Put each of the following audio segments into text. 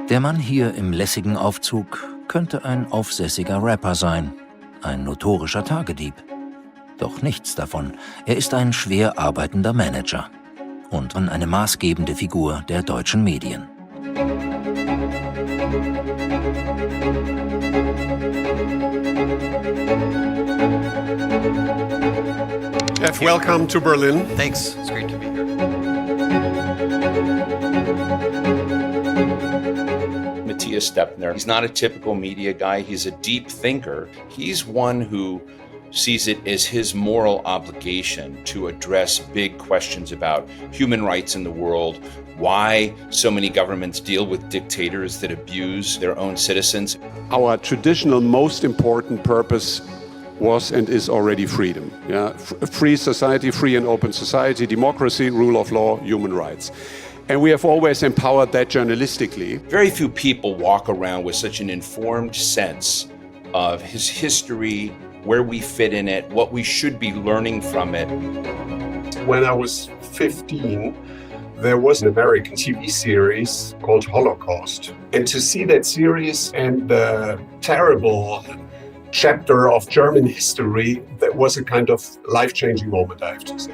Der Mann hier im lässigen Aufzug könnte ein aufsässiger Rapper sein, ein notorischer Tagedieb. Doch nichts davon. Er ist ein schwer arbeitender Manager und eine maßgebende Figur der deutschen Medien. Jeff, welcome to Berlin. Thanks. It's great to be here. Mathias Dopfner. He's not a typical media guy. He's a deep thinker. He's one who sees it as his moral obligation to address big questions about human rights in the world, why so many governments deal with dictators that abuse their own citizens. Our traditional most important purpose was and is already freedom. Yeah? Free society, free and open society, democracy, rule of law, human rights. And we have always empowered that journalistically. Very few people walk around with such an informed sense of his history, where we fit in it, what we should be learning from it. When I was 15, there was an American TV series called Holocaust. And to see that series and the terrible chapter of German history, that was a kind of life-changing moment, I have to say.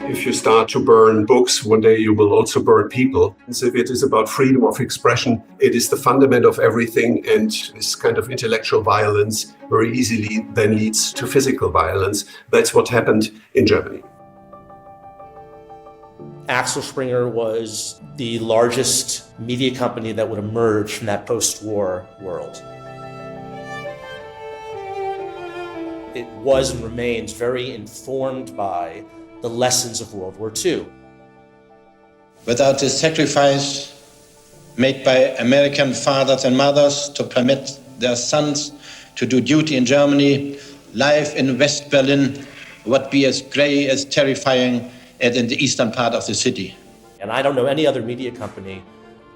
If you start to burn books, one day you will also burn people. So if it is about freedom of expression, it is the fundament of everything, and this kind of intellectual violence very easily then leads to physical violence. That's what happened in Germany. Axel Springer was the largest media company that would emerge from that post-war world. It was and remains very informed by the lessons of World War II. Without the sacrifice made by American fathers and mothers to permit their sons to do duty in Germany, life in West Berlin would be as grey, as terrifying as in the eastern part of the city. And I don't know any other media company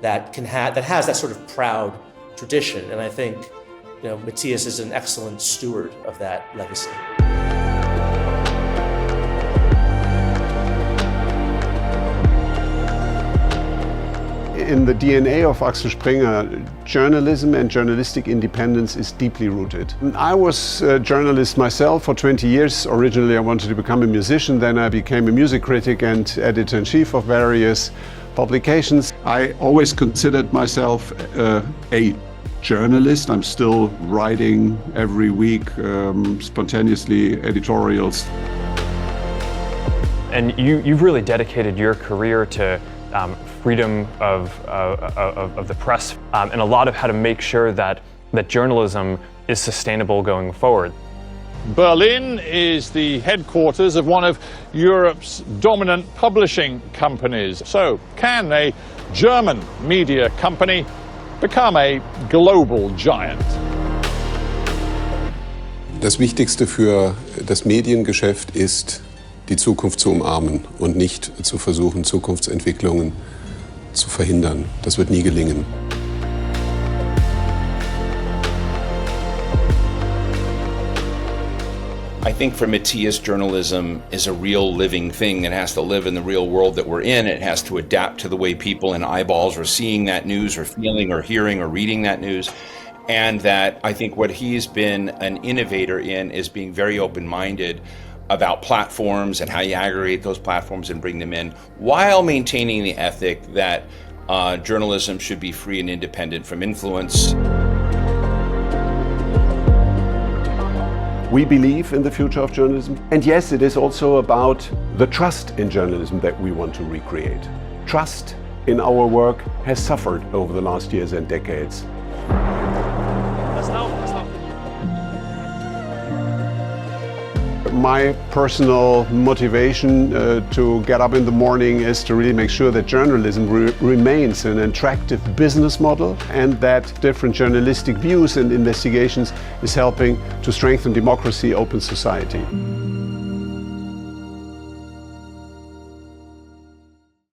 that has that sort of proud tradition. And I think, Mathias is an excellent steward of that legacy. In the DNA of Axel Springer, journalism and journalistic independence is deeply rooted. I was a journalist myself for 20 years. Originally I wanted to become a musician, then I became a music critic and editor-in-chief of various publications. I always considered myself a journalist. I'm still writing every week, spontaneously editorials. And you've really dedicated your career to freedom of the press and a lot of how to make sure that journalism is sustainable going forward. Berlin is the headquarters of one of Europe's dominant publishing companies. So, can a German media company become a global giant? Das Wichtigste für das Mediengeschäft ist, die Zukunft zu umarmen und nicht zu versuchen, Zukunftsentwicklungen zu verhindern. Das wird nie gelingen. I think for Mathias, journalism is a real living thing. It has to live in the real world that we're in. It has to adapt to the way people and eyeballs are seeing that news or feeling or hearing or reading that news. And that I think what he's been an innovator in is being very open-minded about platforms and how you aggregate those platforms and bring them in, while maintaining the ethic that journalism should be free and independent from influence. We believe in the future of journalism. And yes, it is also about the trust in journalism that we want to recreate. Trust in our work has suffered over the last years and decades. My personal motivation to get up in the morning is to really make sure that journalism remains an attractive business model, and that different journalistic views and investigations is helping to strengthen democracy, open society.